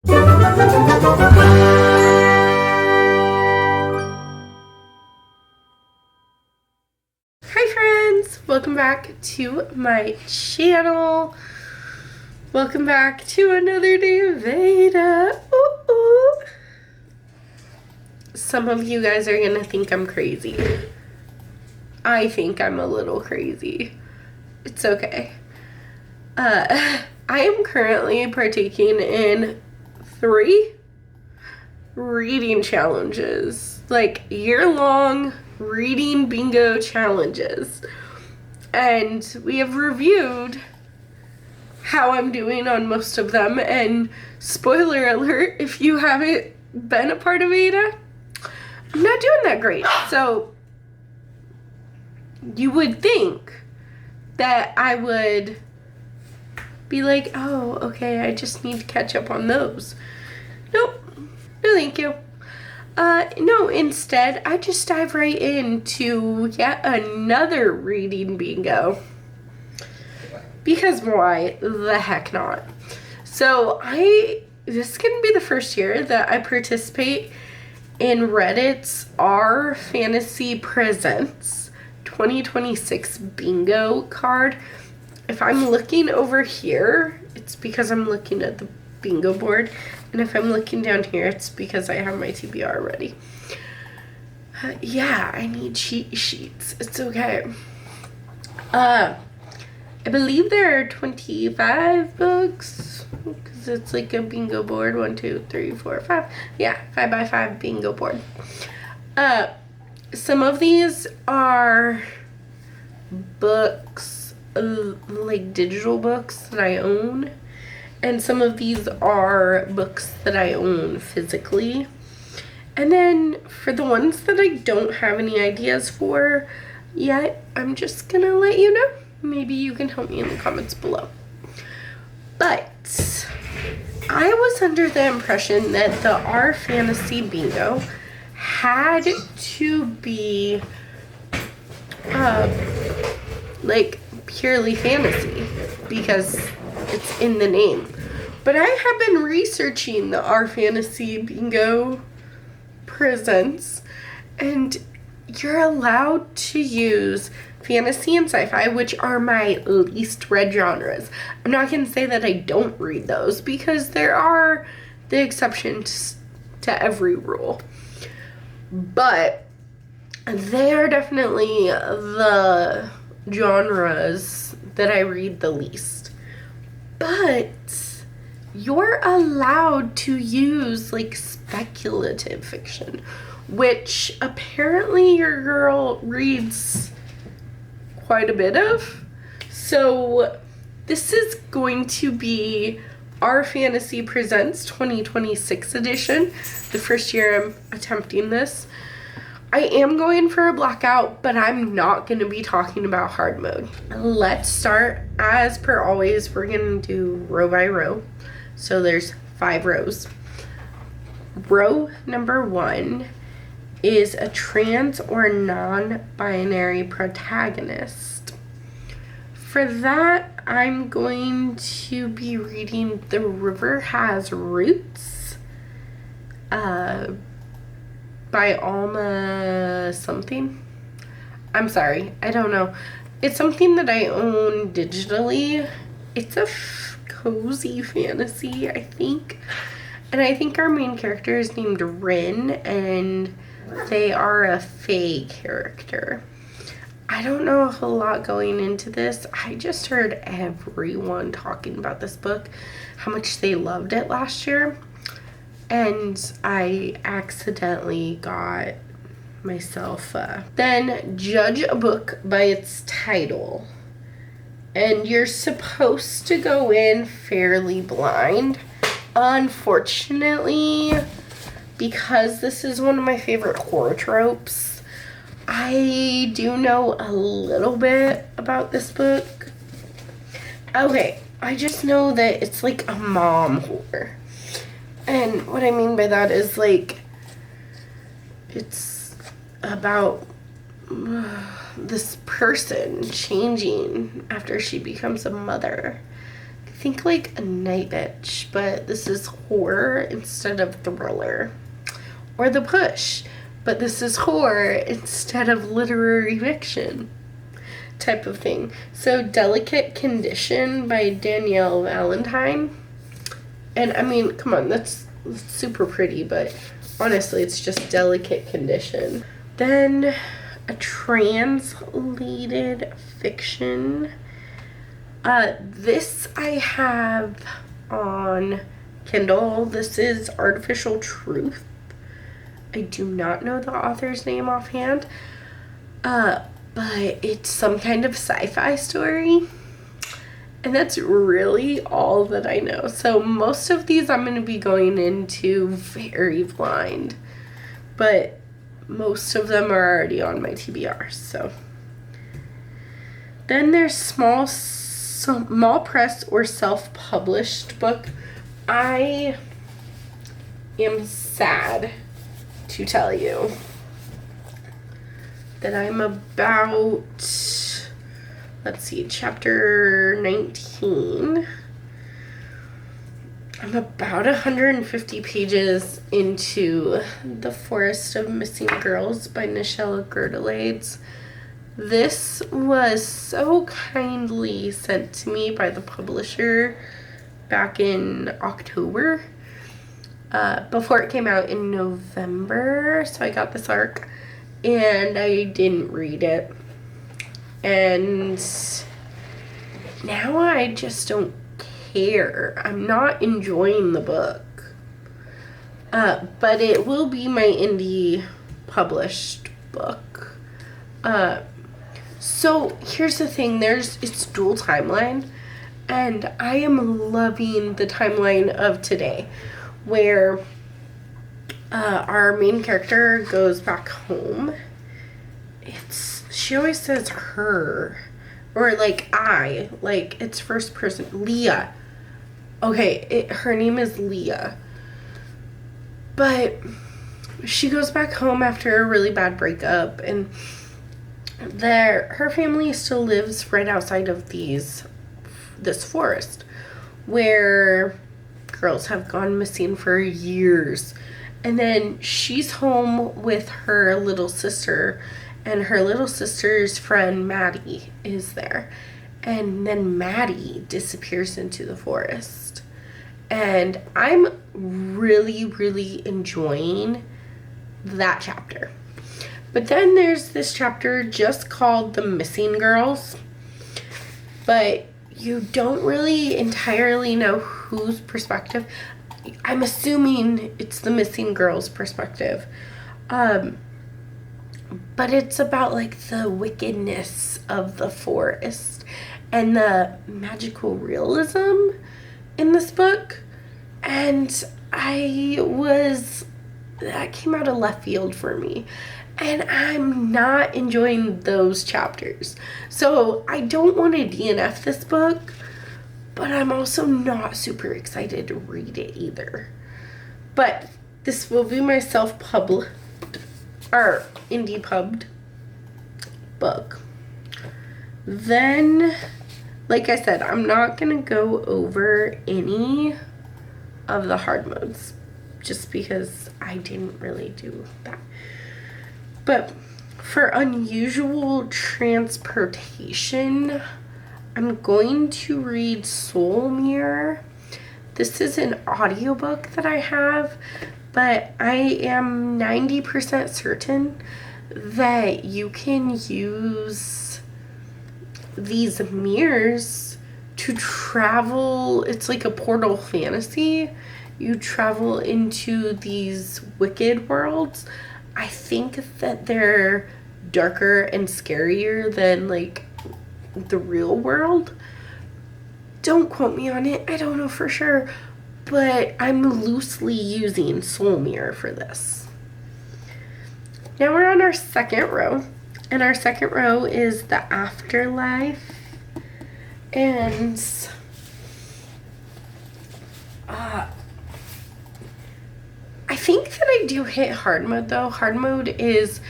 Hi friends, welcome back to my channel. Welcome back to another day of Veda. Ooh, ooh. Some of you guys are gonna think I'm crazy. I think I'm a little crazy. It's okay. I am currently partaking in 3 reading challenges, like year-long reading bingo challenges, and we have reviewed how I'm doing on most of them. And spoiler alert, if you haven't been a part of Veda, I'm not doing that great. So you would think that I would be like, oh, okay, I just need to catch up on those. Nope. No, thank you. No, instead, I just dive right into yet another reading bingo. Because why the heck not? So this is going to be the first year that I participate in Reddit's Our Fantasy Presents 2026 bingo card. If I'm looking over here, it's because I'm looking at the bingo board. And if I'm looking down here, it's because I have my TBR ready. Yeah, I need cheat sheets. It's okay. I believe there are 25 books, because it's like a bingo board. 1, 2, 3, 4, 5. Yeah, 5x5 bingo board. Some of these are books, like digital books that I own. And some of these are books that I own physically. And then for the ones that I don't have any ideas for yet, I'm just gonna let you know. Maybe you can help me in the comments below. But I was under the impression that the Our Fantasy Bingo had to be like purely fantasy because it's in the name. But I have been researching the Our Fantasy Bingo Presents, and you're allowed to use fantasy and sci-fi, which are my least read genres. I'm not going to say that I don't read those, because there are the exceptions to every rule. But they are definitely the genres that I read the least. But you're allowed to use like speculative fiction, which apparently your girl reads quite a bit of. So this is going to be Our Fantasy Presents 2026 edition, the first year I'm attempting this. I am going for a blackout, but I'm not going to be talking about hard mode. Let's start. As per always, we're going to do row by row. So there's 5 rows. Row number 1 is a trans or non-binary protagonist. For that, I'm going to be reading The River Has Roots by Alma something. I'm sorry, I don't know. It's something that I own digitally. It's a cozy fantasy, I think. And I think our main character is named Rin, and they are a fae character. I don't know a whole lot going into this. I just heard everyone talking about this book, how much they loved it last year. And I accidentally got myself then judge a book by its title. And you're supposed to go in fairly blind. Unfortunately, because this is one of my favorite horror tropes, I do know a little bit about this book. Okay, I just know that it's like a mom horror. And what I mean by that is, like, it's about this person changing after she becomes a mother. think like a Night Bitch, but this is horror instead of thriller. Or The Push, but this is horror instead of literary fiction type of thing. So Delicate Condition by Danielle Valentine. And I mean, come on, that's super pretty, but honestly, it's just Delicate Condition. Then a translated fiction. This I have on Kindle. This is Artificial Truth. I do not know the author's name offhand, but it's some kind of sci-fi story, and that's really all that I know. So most of these I'm going to be going into very blind, but most of them are already on my TBR. So then there's small press or self-published book. I am sad to tell you that I'm about, let's see, chapter 19. I'm about 150 pages into The Forest of Missing Girls by Nichelle Gerdelades. This was so kindly sent to me by the publisher back in October, before it came out in November. So I got this arc and I didn't read it, and now I just don't care. I'm not enjoying the book, but it will be my indie published book. So here's the thing, it's dual timeline, and I am loving the timeline of today, where our main character goes back home. She always says her, or like I, like it's first person. Leah. Okay, her name is Leah. But she goes back home after a really bad breakup, and her family still lives right outside of this forest where girls have gone missing for years. And then she's home with her little sister, and her little sister's friend Maddie is there. And then Maddie disappears into the forest. And I'm really, really enjoying that chapter. But then there's this chapter just called The Missing Girls. But you don't really entirely know whose perspective. I'm assuming it's the missing girl's perspective. But it's about like the wickedness of the forest and the magical realism in this book. And that came out of left field for me. And I'm not enjoying those chapters. So I don't want to DNF this book, but I'm also not super excited to read it either. But this will be my self-published or indie pubbed book. Then, like I said, I'm not going to go over any of the hard modes just because I didn't really do that. But for unusual transportation, I'm going to read Soul Mirror. This is an audiobook that I have, but I am 90% certain that you can use these mirrors to travel. It's like a portal fantasy. You travel into these wicked worlds. I think that they're darker and scarier than like the real world. Don't quote me on it, I don't know for sure, but I'm loosely using Soul Mirror for this. Now we're on our second row, and our second row is The Afterlife. And I think that I do hit hard mode though. Hard mode is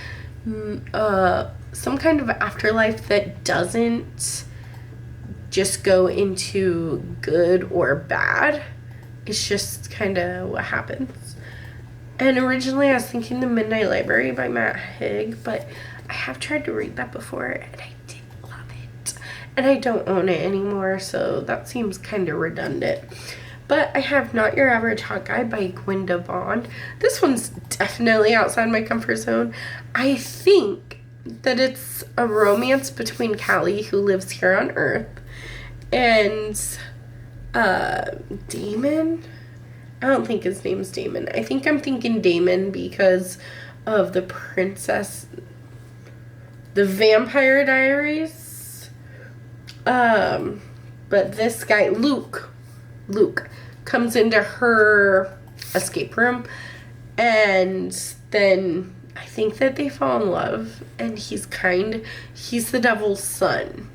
some kind of afterlife that doesn't just go into good or bad. It's just kind of what happens. And originally I was thinking The Midnight Library by Matt Haig, but I have tried to read that before and I didn't love it. And I don't own it anymore, so that seems kind of redundant. But I have Not Your Average Hot Guy by Gwenda Vaughn. This one's definitely outside my comfort zone. I think that it's a romance between Callie, who lives here on Earth, and Damon. I don't think his name's Damon. I think I'm thinking Damon because of the Vampire Diaries. But this guy, Luke, comes into her escape room, and then I think that they fall in love, and he's the devil's son.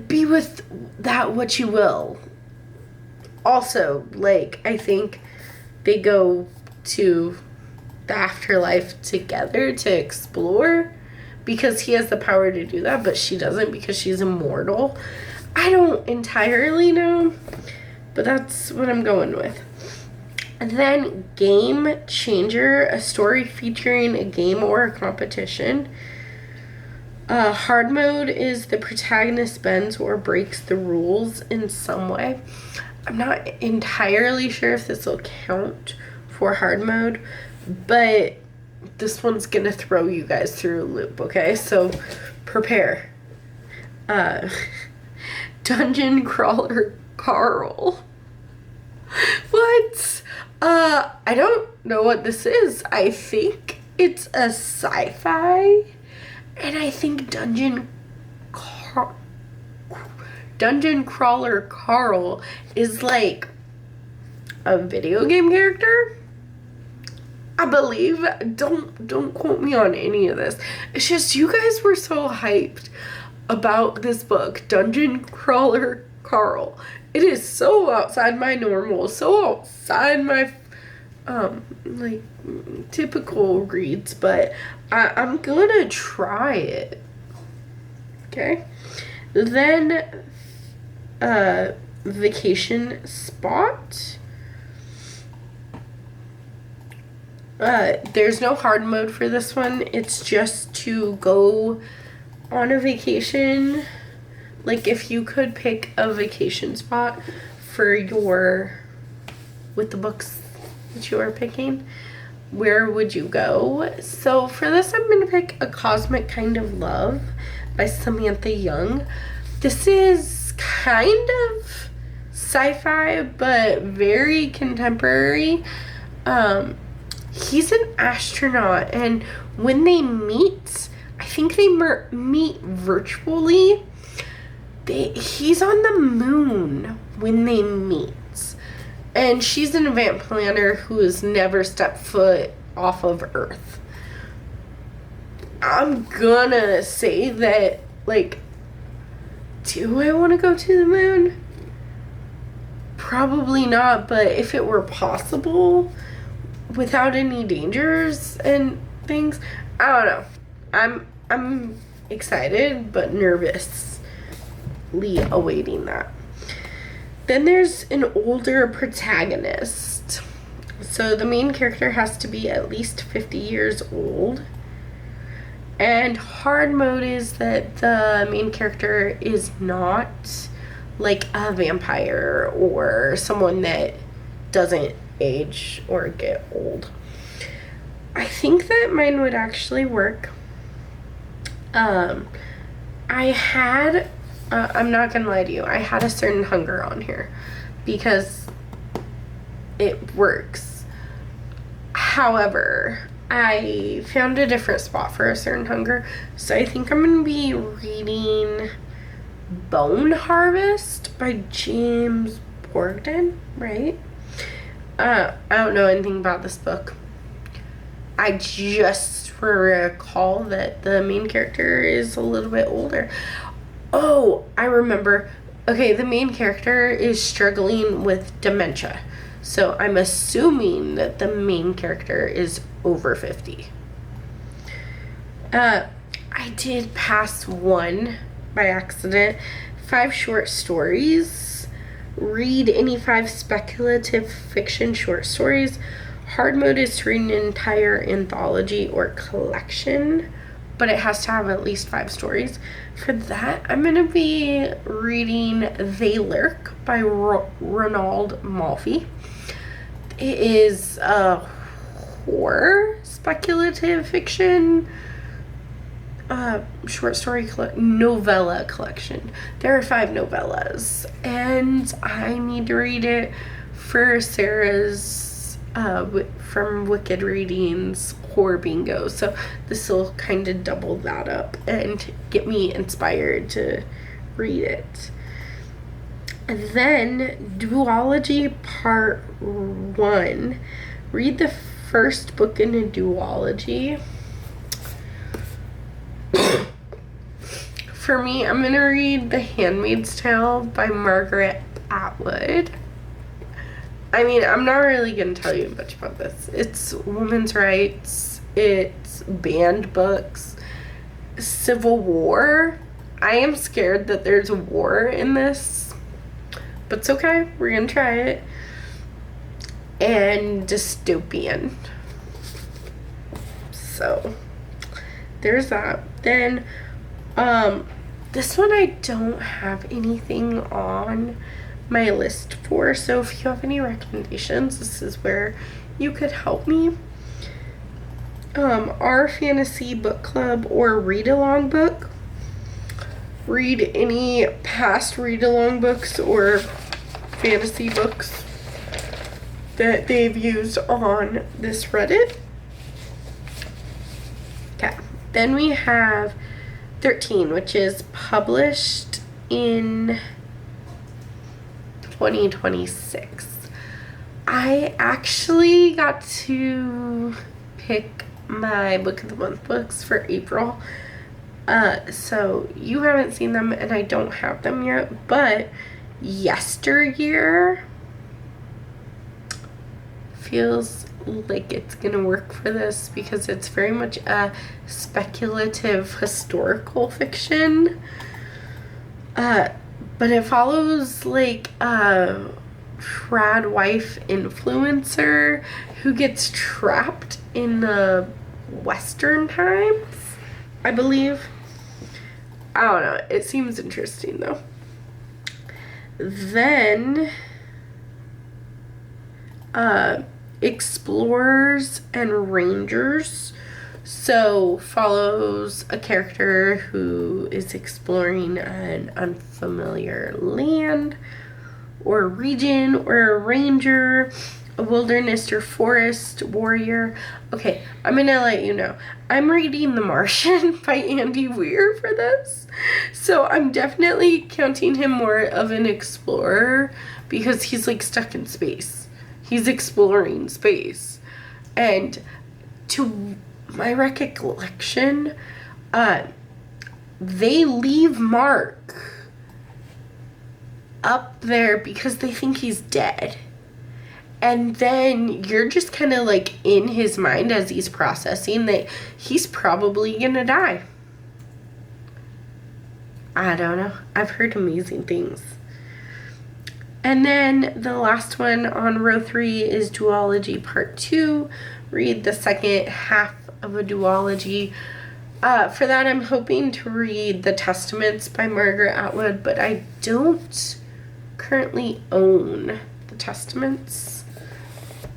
Be with that what you will. Also, like, I think they go to the afterlife together to explore, because he has the power to do that, but she doesn't because she's immortal. I don't entirely know, but that's what I'm going with. And then Game Changer, a story featuring a game or a competition. Hard mode is the protagonist bends or breaks the rules in some way. I'm not entirely sure if this will count for hard mode, but this one's gonna throw you guys through a loop, okay? So prepare. Dungeon Crawler Carl. What? I don't know what this is. I think it's a sci-fi, and I think Dungeon Crawler Carl is like a video game character, I believe. Don't quote me on any of this. It's just you guys were so hyped about this book, Dungeon Crawler Carl. It is so outside my normal, so outside my like typical reads, but I'm gonna try it. Okay. Then Vacation Spot. There's no hard mode for this one. It's just to go on a vacation. Like, if you could pick a vacation spot for with the books that you are picking, where would you go? So for this, I'm going to pick A Cosmic Kind of Love by Samantha Young. This is kind of sci-fi, but very contemporary. He's an astronaut, and when they meet, I think they meet virtually. He's on the moon when they meet, and she's an event planner who has never stepped foot off of Earth. I'm gonna say that, like, do I want to go to the moon? Probably not, but if it were possible, without any dangers and things, I don't know. I'm excited, but nervously awaiting that. Then there's an older protagonist. So the main character has to be at least 50 years old. And hard mode is that the main character is not like a vampire or someone that doesn't age or get old. I think that mine would actually work. I'm not gonna lie to you, I had A Certain Hunger on here because it works. However, I found a different spot for A Certain Hunger, so I think I'm gonna be reading Bone Harvest by James Borden, right? I don't know anything about this book. I just recall that the main character is a little bit older. Oh, I remember. Okay, the main character is struggling with dementia. So I'm assuming that the main character is over 50. I did pass one by accident. 5 short stories. Read any 5 speculative fiction short stories. Hard mode is to read an entire anthology or collection, but it has to have at least 5 stories. For that, I'm going to be reading They Lurk by Ronald Malfi. It is a horror speculative fiction short story novella collection. There are 5 novellas, and I need to read it for Sarah's from Wicked Readings horror bingo. So this will kind of double that up and get me inspired to read it. And then duology part 1. Read the first book in a duology. For me, I'm going to read The Handmaid's Tale by Margaret Atwood. I mean, I'm not really going to tell you much about this. It's women's rights. It's banned books. Civil War. I am scared that there's a war in this. But it's okay. We're going to try it. And dystopian. So, there's that. Then, this one I don't have anything on my list for, so if you have any recommendations, this is where you could help me. Our fantasy book club or read-along book. Read any past read-along books or fantasy books that they've used on this Reddit. Okay, then we have 13, which is published in 2026. I actually got to pick my book of the month books for April. So you haven't seen them and I don't have them yet, but Yesteryear feels like it's gonna work for this because it's very much a speculative historical fiction. But it follows like a trad wife influencer who gets trapped in the Western times, I believe. I don't know. It seems interesting though. Then Explorers and Rangers. So follows a character who is exploring an unfamiliar land or region, or a ranger, a wilderness or forest warrior. Okay, I'm gonna let you know. I'm reading The Martian by Andy Weir for this. So I'm definitely counting him more of an explorer because he's like stuck in space. He's exploring space. And to my recollection, they leave Mark up there because they think he's dead. And then you're just kind of like in his mind as he's processing that he's probably gonna die. I don't know. I've heard amazing things. And then the last one on row 3 is duology part 2. Read the second half of a duology. For that, I'm hoping to read The Testaments by Margaret Atwood, but I don't currently own The Testaments.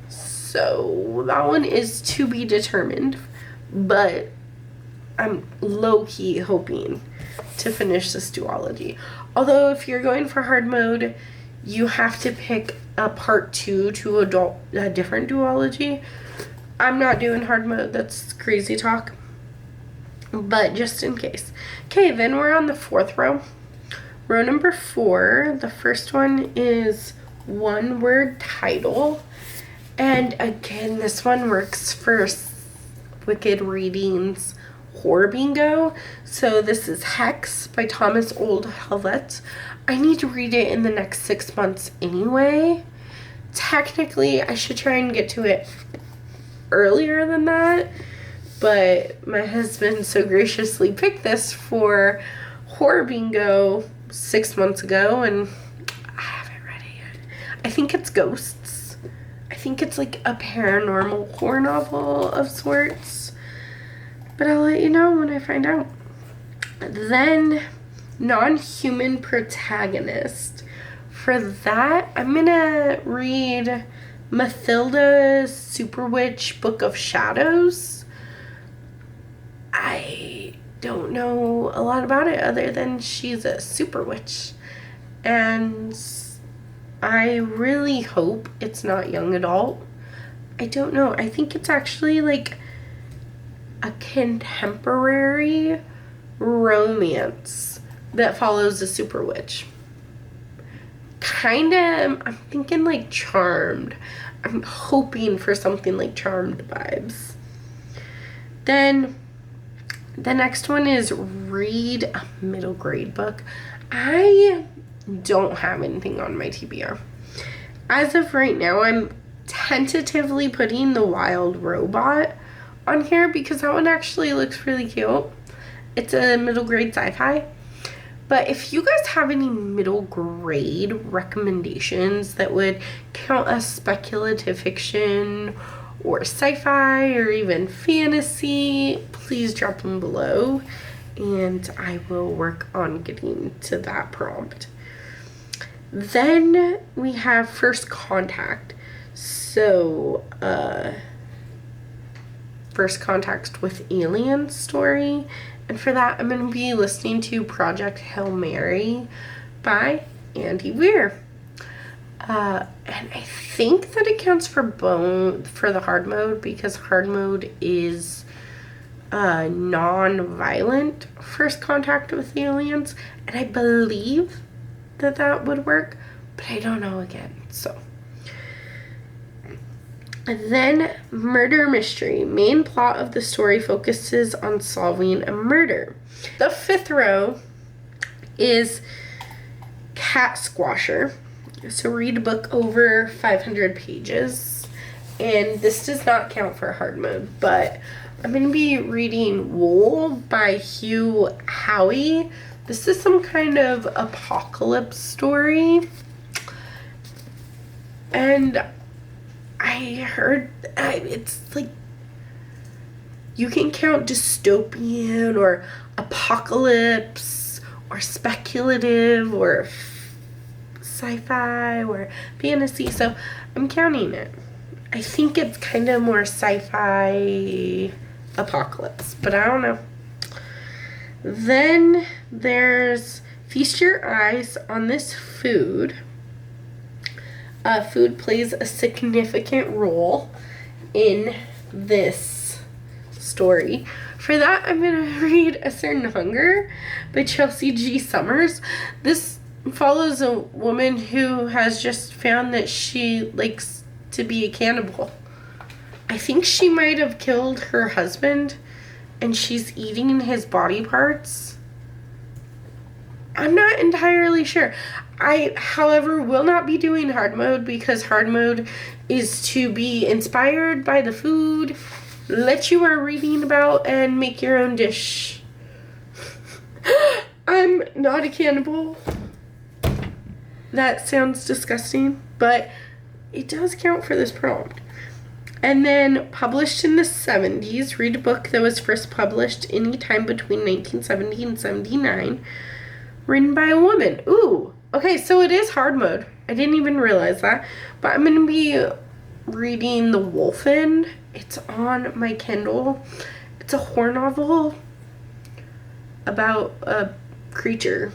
So that one is to be determined, but I'm low-key hoping to finish this duology. Although if you're going for hard mode, you have to pick a part 2 to a different duology. I'm not doing hard mode. That's crazy talk. But just in case. Okay, then we're on the 4th row. Row number 4. The first one is one word title. And again, this one works for Wicked Readings horror bingo. So this is Hex by Thomas Old Hallett. I need to read it in the next 6 months anyway. Technically, I should try and get to it earlier than that, but my husband so graciously picked this for horror bingo 6 months ago, and I haven't read it yet. I think it's ghosts. I think it's like a paranormal horror novel of sorts. But I'll let you know when I find out. Then, non-human protagonist. For that, I'm gonna read Mathilda's Super Witch Book of Shadows. I don't know a lot about it other than she's a super witch. And I really hope it's not young adult. I don't know. I think it's actually like a contemporary romance that follows a super witch. Kinda, I'm thinking like Charmed. I'm hoping for something like Charmed vibes. Then the next one is read a middle grade book. I don't have anything on my TBR. As of right now, I'm tentatively putting The Wild Robot on here because that one actually looks really cute. It's a middle grade sci-fi. But if you guys have any middle grade recommendations that would count as speculative fiction or sci-fi or even fantasy, please drop them below and I will work on getting to that prompt. Then we have First Contact. So, First Contact with Aliens story. And for that, I'm going to be listening to Project Hail Mary by Andy Weir. And I think that it counts for the hard mode because hard mode is non-violent First Contact with Aliens. And I believe that would work, but I don't know again. So. And then murder mystery. Main plot of the story focuses on solving a murder. The fifth row is Cat Squasher. So read a book over 500 pages. And this does not count for hard mode, but I'm going to be reading Wool by Hugh Howey. This is some kind of apocalypse story. And I heard it's like you can count dystopian or apocalypse or speculative or sci-fi or fantasy, so I'm counting it. I think it's kind of more sci-fi apocalypse, but I don't know. Then there's Feast Your Eyes on This Food. Food plays a significant role in this story. For that, I'm going to read A Certain Hunger by Chelsea G. Summers. This follows a woman who has just found that she likes to be a cannibal. I think she might have killed her husband and she's eating his body parts. I'm not entirely sure. I, however, will not be doing hard mode because hard mode is to be inspired by the food that you are reading about and make your own dish. I'm not a cannibal. That sounds disgusting, but it does count for this prompt. And then published in the 70s, read a book that was first published anytime between 1970 and 79, written by a woman. Ooh, okay, so it is hard mode. I didn't even realize that. But I'm going to be reading The Wolfen. It's on my Kindle. It's a horror novel about a creature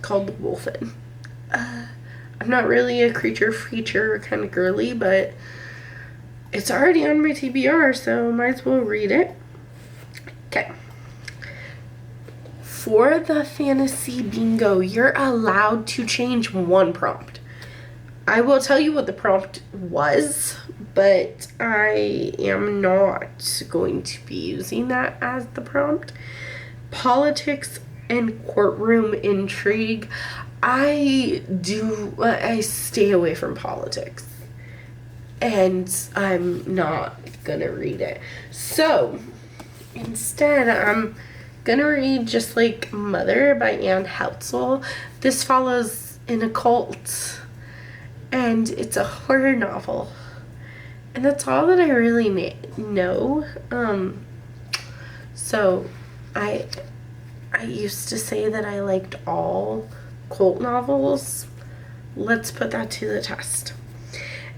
called The Wolfen. I'm not really a creature feature kind of girly, but it's already on my TBR, so might as well read it. Okay. For the fantasy bingo, you're allowed to change one prompt. I will tell you what the prompt was, but I am not going to be using that as the prompt. Politics and courtroom intrigue. I stay away from politics, and I'm not gonna read it. So instead, I'm gonna read Just Like Mother by Anne Houtsell. This follows an occult, and it's a horror novel. And that's all that I really know. So I used to say that I liked all cult novels. Let's put that to the test.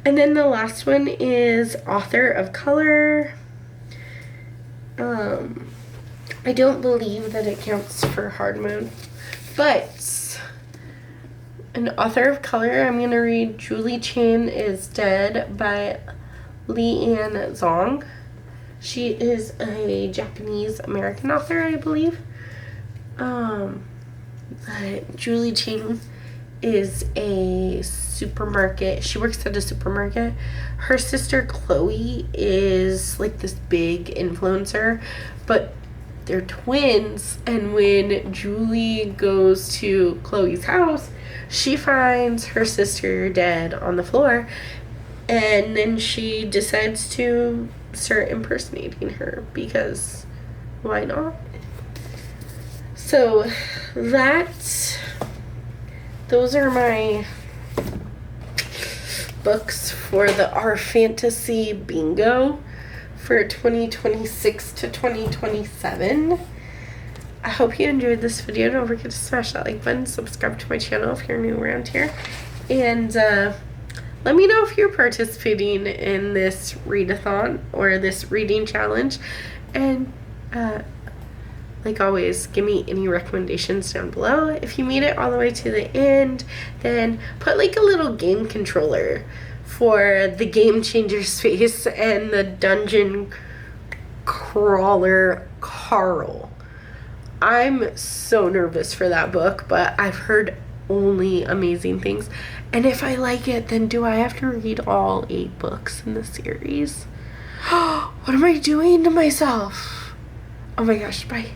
And then the last one is Author of Color. I don't believe that it counts for Hard Moon, but an Author of Color, I'm going to read Julie Chan is Dead by Leanne Zong. She is a Japanese American author, I believe. Julie Ching is a supermarket. She works at a supermarket. Her sister Chloe is like this big influencer, but they're twins. And when Julie goes to Chloe's house, she finds her sister dead on the floor, and then she decides to start impersonating her because why not? So those are my books for the Our Fantasy Bingo for 2026 to 2027. I hope you enjoyed this video. Don't forget to smash that like button, subscribe to my channel if you're new around here, and let me know if you're participating in this readathon or this reading challenge. And like always, give me any recommendations down below. If you made it all the way to the end, then put like a little game controller for the Game Changer space and the Dungeon Crawler Carl. I'm so nervous for that book, but I've heard only amazing things. And if I like it, then do I have to read all 8 books in the series? What am I doing to myself? Oh my gosh, bye.